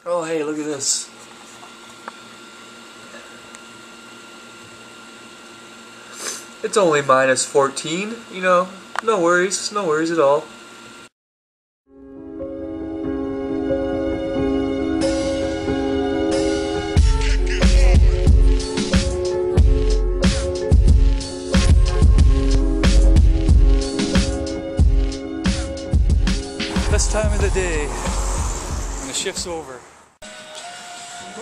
Oh hey, look at this. It's only minus 14, you know, no worries at all. Best time of the day when the shift's over.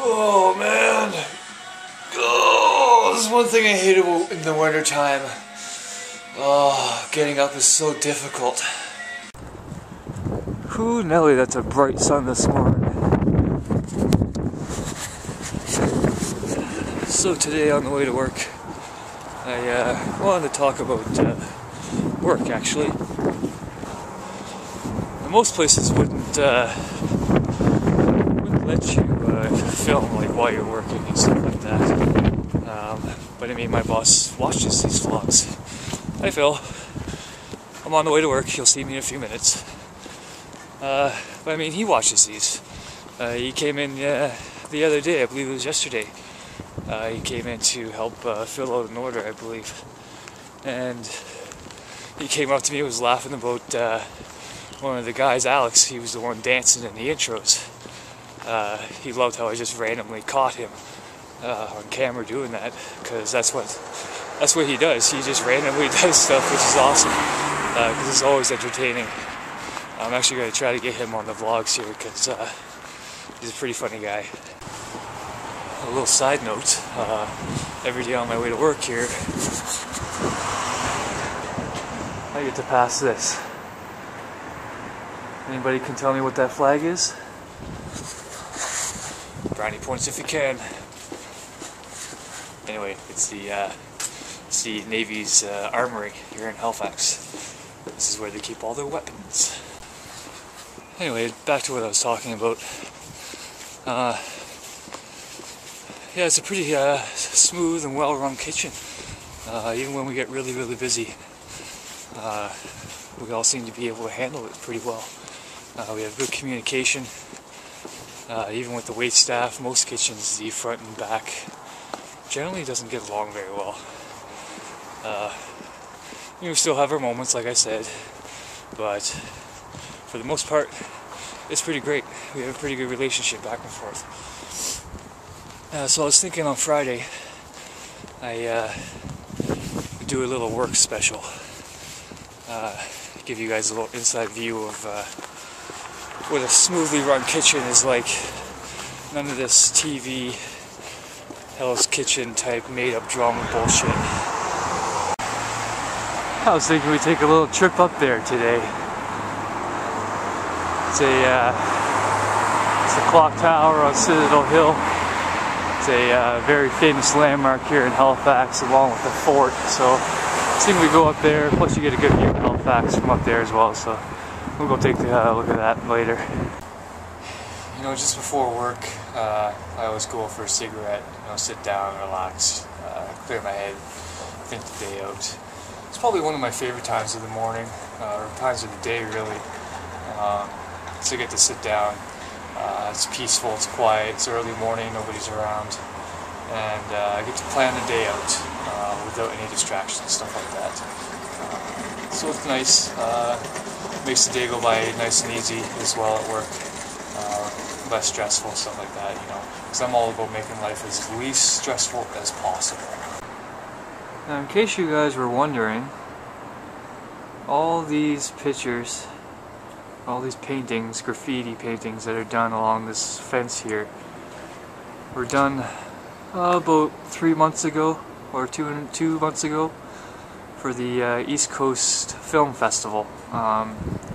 Oh man! Oh, this is one thing I hate about in the winter time. Oh, getting up is so difficult. Whew, Nelly, that's a bright sun this morning. So today on the way to work, I wanted to talk about work actually. Most places wouldn't let you film like while you're working and stuff like that. But I mean, my boss watches these vlogs. Hi Phil, I'm on the way to work. You'll see me in a few minutes. But I mean, he watches these. He came in the other day, I believe it was yesterday. He came in to help fill out an order, I believe. And he came up to me and was laughing about one of the guys, Alex. He was the one dancing in the intros. He loved how I just randomly caught him on camera doing that, because that's what he does. He just randomly does stuff, which is awesome, because it's always entertaining. I'm actually going to try to get him on the vlogs here, because he's a pretty funny guy. A little side note, every day on my way to work here, I get to pass this. Anybody can tell me what that flag is? Brownie points if you can. Anyway, it's the Navy's armory here in Halifax. This is where they keep all their weapons. Anyway, back to what I was talking about. Yeah, it's a pretty smooth and well-run kitchen. Even when we get really, really busy, we all seem to be able to handle it pretty well. We have good communication, even with the wait staff. Most kitchens, the front and back, generally doesn't get along very well. We still have our moments, like I said, but for the most part, it's pretty great. We have a pretty good relationship back and forth. So I was thinking on Friday, I would do a little work special. Give you guys a little inside view of what a smoothly run kitchen is like. None of this TV, Hell's Kitchen type made up drama bullshit. I was thinking we'd take a little trip up there today. It's the clock tower on Citadel Hill. It's a very famous landmark here in Halifax, along with the fort. So I was thinking we go up there. Plus, you get a good view of Halifax from up there as well. So we'll go take a look at that later. You know, just before work, I always go for a cigarette. You know, sit down, relax, clear my head, think the day out. It's probably one of my favorite times of the morning, or times of the day, really. So I get to sit down. It's peaceful, it's quiet, it's early morning, nobody's around, and I get to plan the day out without any distractions, stuff like that. So it's nice. Makes the day go by nice and easy as well at work. Less stressful, stuff like that, you know, because I'm all about making life as least stressful as possible. Now, in case you guys were wondering, all these pictures, all these paintings, graffiti paintings that are done along this fence here, were done about 3 months ago, or two months ago, for the East Coast Film Festival.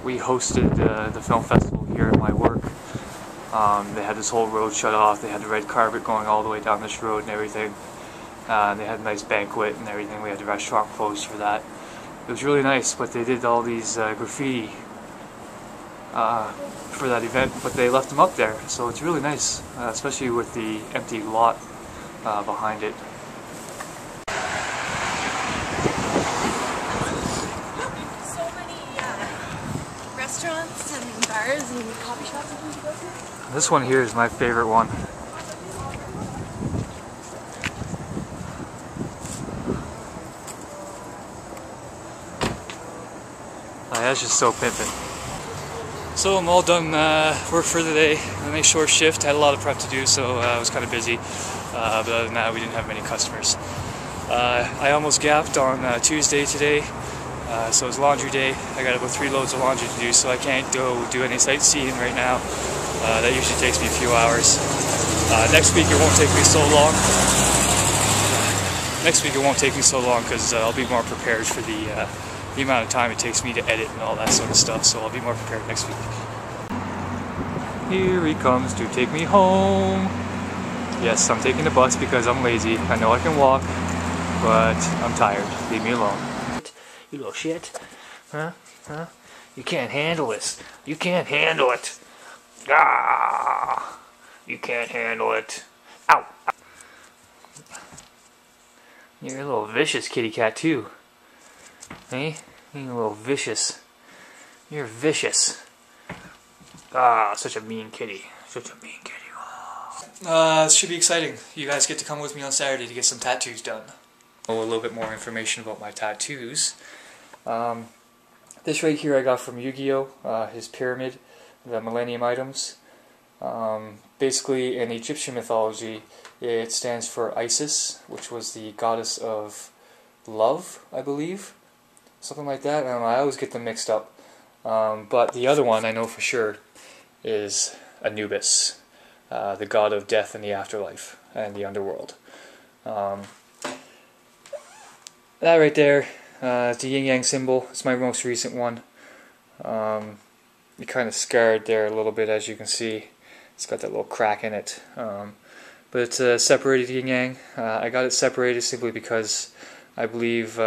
We hosted the film festival here at my work. They had this whole road shut off. They had the red carpet going all the way down this road and everything. They had a nice banquet and everything. We had the restaurant closed for that. It was really nice, but they did all these graffiti for that event, but they left them up there, so it's really nice, especially with the empty lot behind it. So many restaurants and bars and coffee shops and things to go to. This one here is my favorite one. That's just so pimpin'. So I'm all done work for the day. A nice short shift. Had a lot of prep to do, so I was kind of busy. But other than that, we didn't have many customers. I almost gapped on Tuesday today, so it's laundry day. I got about 3 loads of laundry to do, so I can't go do any sightseeing right now. That usually takes me a few hours. Next week it won't take me so long. Next week it won't take me so long because I'll be more prepared for the amount of time it takes me to edit and all that sort of stuff, so I'll be more prepared next week. Here he comes to take me home. Yes, I'm taking the bus because I'm lazy. I know I can walk, but I'm tired. Leave me alone. You little shit. Huh? Huh? You can't handle this. You can't handle it. Ah! You can't handle it. Ow! You're a little vicious kitty cat too. Hey? You're a little vicious. You're vicious. Ah, such a mean kitty. Such a mean kitty. It should be exciting. You guys get to come with me on Saturday to get some tattoos done. A little bit more information about my tattoos. This right here I got from Yu-Gi-Oh! His pyramid, the Millennium items. Basically, in Egyptian mythology, it stands for Isis, which was the goddess of love, I believe. Something like that. I don't know, I always get them mixed up. But the other one I know for sure is Anubis, the god of death and the afterlife and the underworld. That right there, it's a yin-yang symbol. It's my most recent one. It kind of scarred there a little bit, as you can see. It's got that little crack in it. But it's a separated yin-yang. I got it separated simply because I believe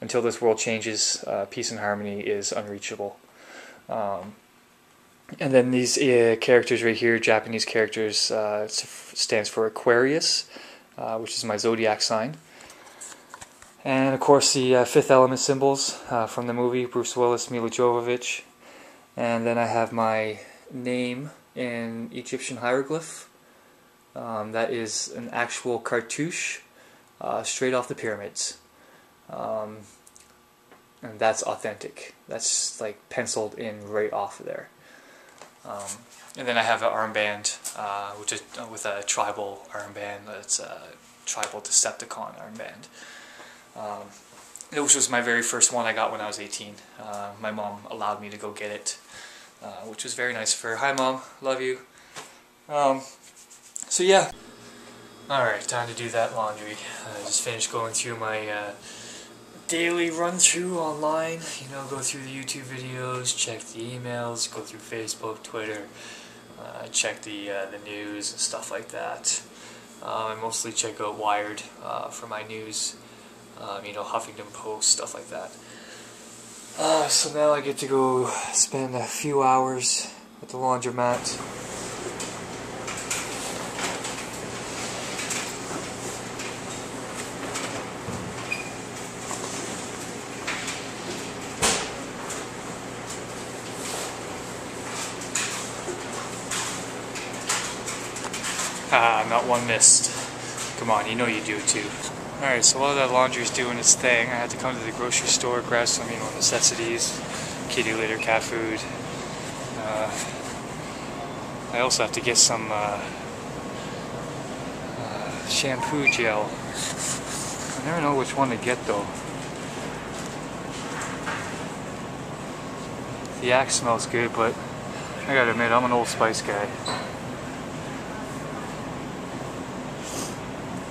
until this world changes, peace and harmony is unreachable. And then these characters right here, Japanese characters, stands for Aquarius, which is my zodiac sign. And of course the Fifth Element symbols from the movie, Bruce Willis, Mila Jovovich. And then I have my name in Egyptian hieroglyph. That is an actual cartouche straight off the pyramids. And that's authentic. That's like penciled in right off of there. And then I have an armband, which is with a tribal armband. That's a tribal Decepticon armband. Which was my very first one I got when I was 18. My mom allowed me to go get it, which was very nice of her. Hi Mom, love you. So yeah. Alright, time to do that laundry. I just finished going through my daily run-through online. You know, go through the YouTube videos, check the emails, go through Facebook, Twitter, check the news and stuff like that. I mostly check out Wired for my news. You know, Huffington Post, stuff like that. So now I get to go spend a few hours at the laundromat. Not one missed. Come on, you know you do too. Alright, so while that laundry's doing its thing, I had to come to the grocery store, grab some, you know, necessities, kitty litter, cat food. I also have to get some shampoo gel. I never know which one to get though. The Axe smells good, but I gotta admit, I'm an Old Spice guy.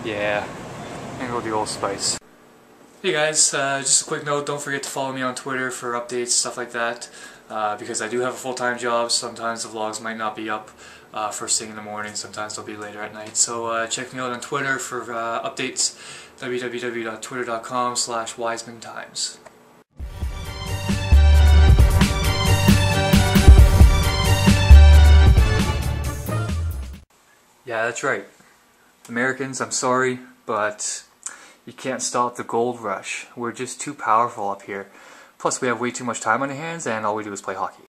Yeah, I'm gonna go with the Old Spice. Hey guys, just a quick note, don't forget to follow me on Twitter for updates, stuff like that. Because I do have a full-time job, sometimes the vlogs might not be up first thing in the morning, sometimes they'll be later at night. So check me out on Twitter for updates, www.twitter.com/WisemanTimes. Yeah, that's right. Americans, I'm sorry, but you can't stop the gold rush. We're just too powerful up here. Plus, we have way too much time on our hands, and all we do is play hockey.